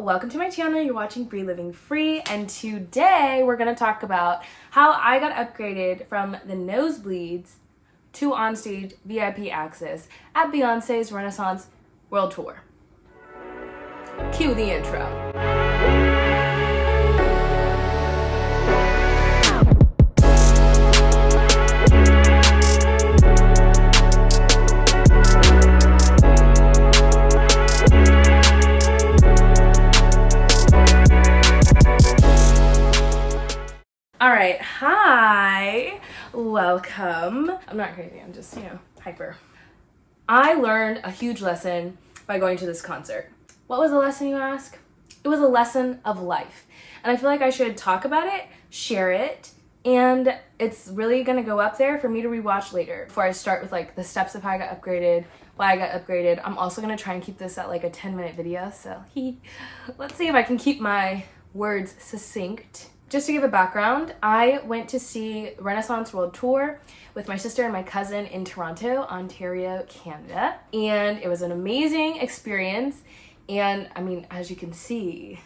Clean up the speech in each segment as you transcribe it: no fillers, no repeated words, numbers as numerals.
welcome to my channel. You're watching Bree Living Free, and today we're gonna talk about how I got upgraded from the nosebleeds to onstage VIP access at Beyonce's Renaissance World Tour. Cue the intro. Alright, hi, welcome. I'm not crazy, I'm just, hyper. I learned a huge lesson by going to this concert. What was the lesson, you ask? It was a lesson of life. And I feel like I should talk about it, share it, and it's really gonna go up there for me to rewatch later. Before I start with like the steps of how I got upgraded, why I got upgraded, I'm also gonna try and keep this at like a 10-minute video, so let's see if I can keep my words succinct. Just to give a background, I went to see Renaissance World Tour with my sister and my cousin in Toronto, Ontario, Canada. And it was an amazing experience. And I mean, as you can see,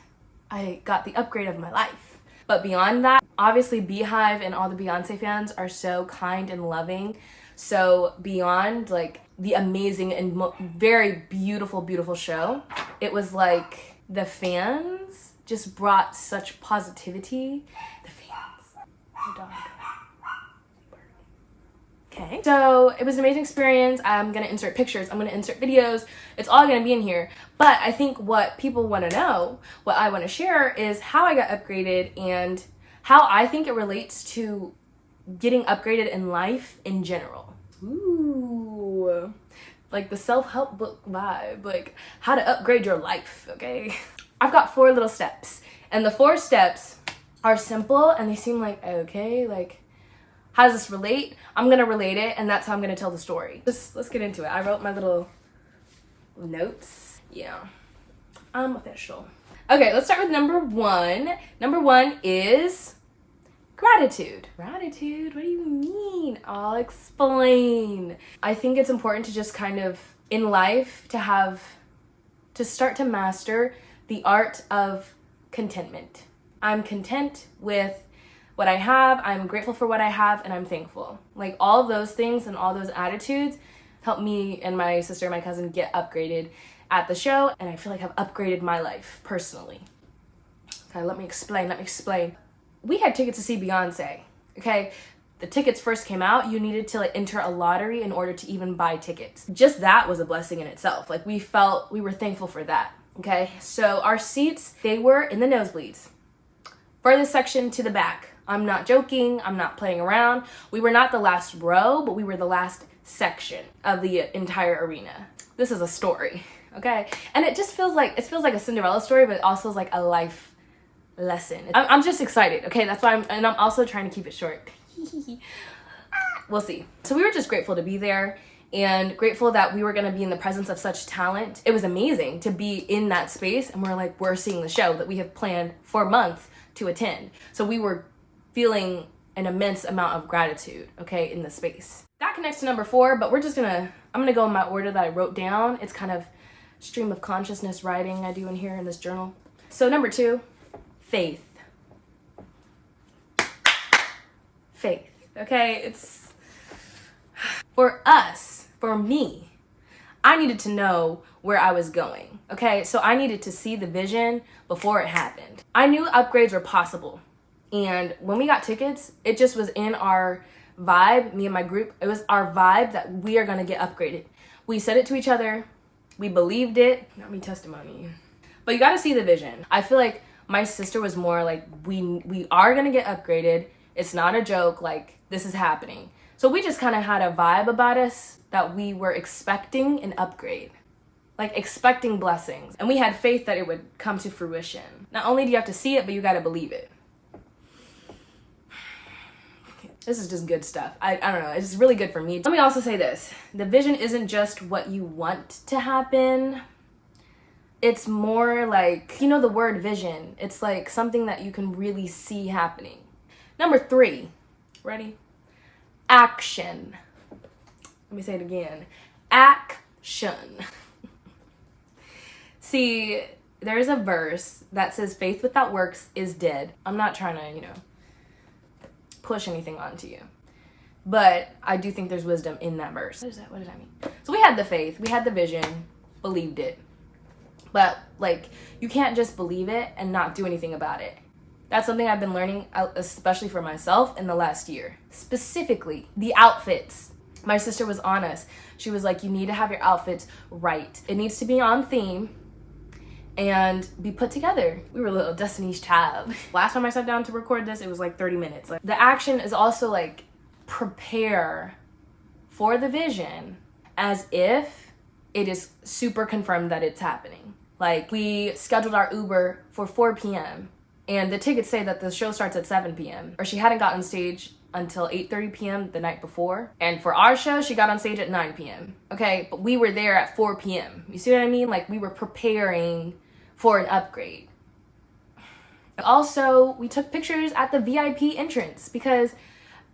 I got the upgrade of my life. But beyond that, obviously Beehive and all the Beyonce fans are so kind and loving. So beyond like the amazing and very beautiful, beautiful show, it was like the fans just brought such positivity. The fans. The dog. Okay. So it was an amazing experience. I'm gonna insert pictures. I'm gonna insert videos. It's all gonna be in here. But I think what people wanna know, what I wanna share is how I got upgraded and how I think it relates to getting upgraded in life in general. Ooh. Like the self-help book vibe. Like how to upgrade your life, okay? I've got 4 little steps, and the 4 steps are simple and they seem like, okay, like how does this relate? I'm gonna relate it, and that's how I'm gonna tell the story. Let's get into it. I wrote my little notes. Yeah, I'm official. Okay, let's start with number 1. Number 1 is gratitude. Gratitude, what do you mean? I'll explain. I think it's important to just kind of, in life, to start to master the art of contentment. I'm content with what I have, I'm grateful for what I have, and I'm thankful. Like all of those things and all those attitudes helped me and my sister and my cousin get upgraded at the show, and I feel like I've upgraded my life personally. Okay, let me explain. We had tickets to see Beyonce, okay? The tickets first came out, you needed to like enter a lottery in order to even buy tickets. Just that was a blessing in itself. Like we were thankful for that. Okay, so our seats, they were in the nosebleeds. Furthest section to the back. I'm not joking, I'm not playing around. We were not the last row, but we were the last section of the entire arena. This is a story, okay? And it feels like a Cinderella story, but it also is like a life lesson. I'm just excited, okay? That's why I'm also trying to keep it short. We'll see. So we were just grateful to be there, and grateful that we were going to be in the presence of such talent. It was amazing to be in that space, and we're seeing the show that we have planned for months to attend. So we were feeling an immense amount of gratitude, okay, in the space. That connects to number 4, but I'm gonna go in my order that I wrote down. It's kind of stream of consciousness writing I do in here in this journal. So number 2, faith. Faith, okay? It's for us. For me, I needed to know where I was going, okay? So I needed to see the vision before it happened. I knew upgrades were possible. And when we got tickets, it just was in our vibe, me and my group, it was our vibe that we are gonna get upgraded. We said it to each other, we believed it, not me testimony. But you gotta see the vision. I feel like my sister was more like, we are gonna get upgraded. It's not a joke, like this is happening. So we just kind of had a vibe about us that we were expecting an upgrade, like expecting blessings. And we had faith that it would come to fruition. Not only do you have to see it, but you got to believe it. This is just good stuff. I don't know. It's really good for me. Let me also say this. The vision isn't just what you want to happen. It's more like, the word vision. It's like something that you can really see happening. Number 3. Ready? Action. Let me say it again. Action. See, there's a verse that says faith without works is dead. I'm not trying to, push anything onto you. But I do think there's wisdom in that verse. What is that? What does that mean? So we had the faith, we had the vision, believed it. But like, you can't just believe it and not do anything about it. That's something I've been learning, especially for myself in the last year. Specifically, the outfits. My sister was on us. She was like, you need to have your outfits right. It needs to be on theme and be put together. We were a little Destiny's Child. Last time I sat down to record this, it was like 30 minutes. Like, the action is also like, prepare for the vision as if it is super confirmed that it's happening. Like, we scheduled our Uber for 4 p.m. and the tickets say that the show starts at 7 p.m. or she hadn't gotten on stage until 8:30 p.m. the night before. And for our show, she got on stage at 9 p.m. Okay, but we were there at 4 p.m. You see what I mean? Like, we were preparing for an upgrade. Also, we took pictures at the VIP entrance because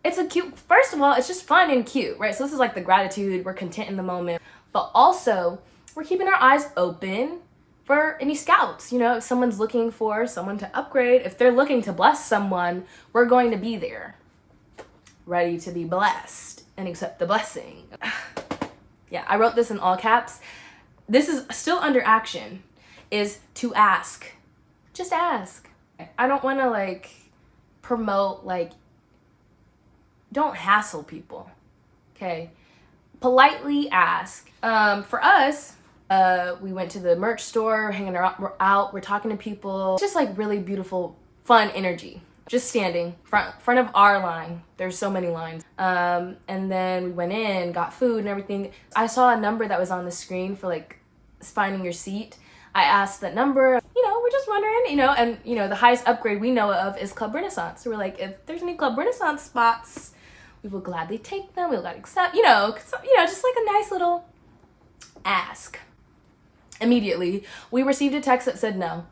it's a cute, first of all, it's just fun and cute, right? So this is like the gratitude, we're content in the moment, but also we're keeping our eyes open for any scouts. If someone's looking for someone to upgrade, if they're looking to bless someone, we're going to be there, ready to be blessed and accept the blessing. Yeah, I wrote this in all caps. This is still under action, is to ask. Just ask. I don't want to promote don't hassle people, okay? Politely ask. For us, we went to the merch store, hanging out, we're talking to people. Just really beautiful, fun energy. Just standing front of our line. There's so many lines. And then we went in, got food and everything. I saw a number that was on the screen for finding your seat. I asked that number, we're just wondering, and the highest upgrade we know of is Club Renaissance. So we're like, if there's any Club Renaissance spots, we will gladly take them. We'll gladly accept, just a nice little ask. Immediately, we received a text that said no.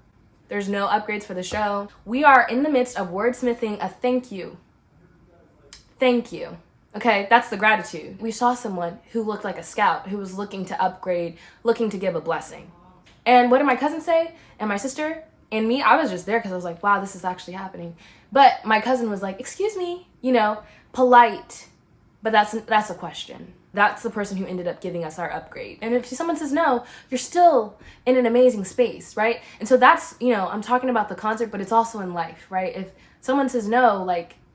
There's no upgrades for the show. We are in the midst of wordsmithing a thank you. Thank you. Okay, that's the gratitude. We saw someone who looked like a scout, who was looking to upgrade, looking to give a blessing. And what did my cousin say? And my sister? And me? I was just there because I was like, wow, this is actually happening. But my cousin was like, excuse me, polite. But that's a question. That's the person who ended up giving us our upgrade. And if someone says no, you're still in an amazing space, right? And so that's, I'm talking about the concert, but it's also in life, right? If someone says no,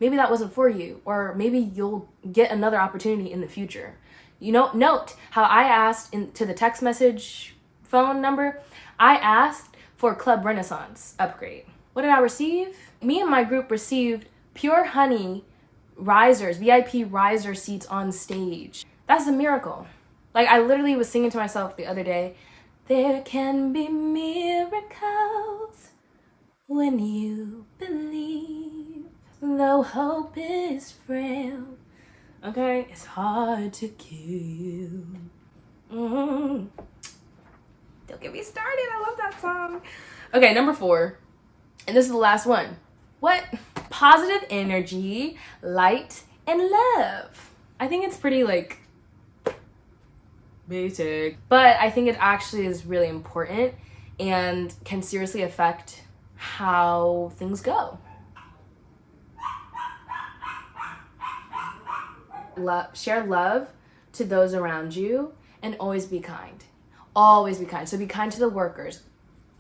maybe that wasn't for you, or maybe you'll get another opportunity in the future. Note how I asked to the text message phone number, I asked for Club Renaissance upgrade. What did I receive? Me and my group received Pure Honey risers, VIP riser seats on stage. That's a miracle. I literally was singing to myself the other day, there can be miracles when you believe, though hope is frail. Okay, it's hard to kill. Don't get me started. I love that song. Okay, number 4. And this is the last one. What? Positive energy, light, and love. I think it's pretty basic, but I think it actually is really important and can seriously affect how things go. Share love to those around you and always be kind. Always be kind. So be kind to the workers.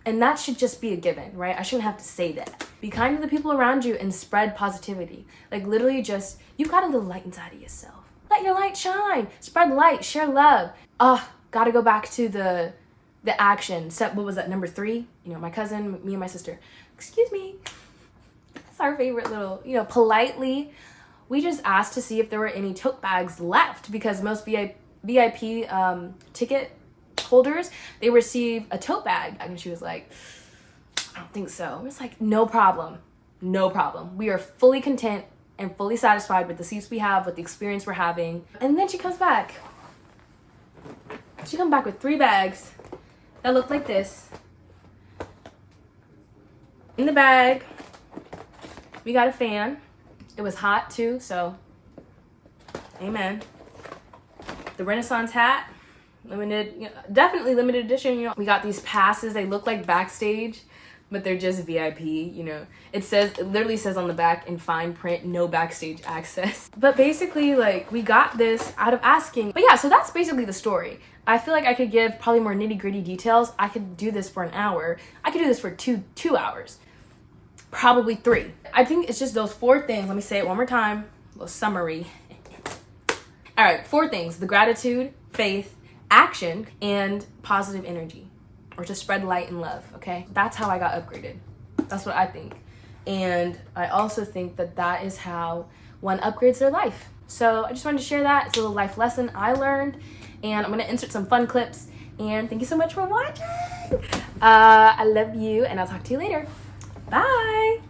And that should just be a given, right? I shouldn't have to say that. Be kind to the people around you and spread positivity. Literally just, you've got a little light inside of yourself. Let your light shine. Spread light. Share love. Gotta go back to the action. Step, what was that, number 3? My cousin, me and my sister. Excuse me. That's our favorite little, politely. We just asked to see if there were any tote bags left because most VIP ticket holders, they receive a tote bag. And she was like, I don't think so. It's no problem. No problem. We are fully content and fully satisfied with the seats we have, with the experience we're having. And then she comes back. She comes back with 3 bags that look like this. In the bag, we got a fan. It was hot too, so amen. The Renaissance hat, limited, definitely limited edition. We got these passes. They look like backstage, but they're just VIP. It literally says on the back in fine print, no backstage access. But basically, like, we got this out of asking. But yeah, so that's basically the story. I feel like I could give probably more nitty-gritty details. I could do this for an hour. I could do this for two hours, probably 3. I think it's just those 4 things. Let me say it one more time. A little summary. All right, 4 things: the gratitude, faith, action, and positive energy, or to spread light and love. Okay, that's how I got upgraded. That's what I think. And I also think that is how one upgrades their life. So I just wanted to share that. It's a little life lesson I learned, and I'm gonna insert some fun clips. And thank you so much for watching. I love you, and I'll talk to you later. Bye.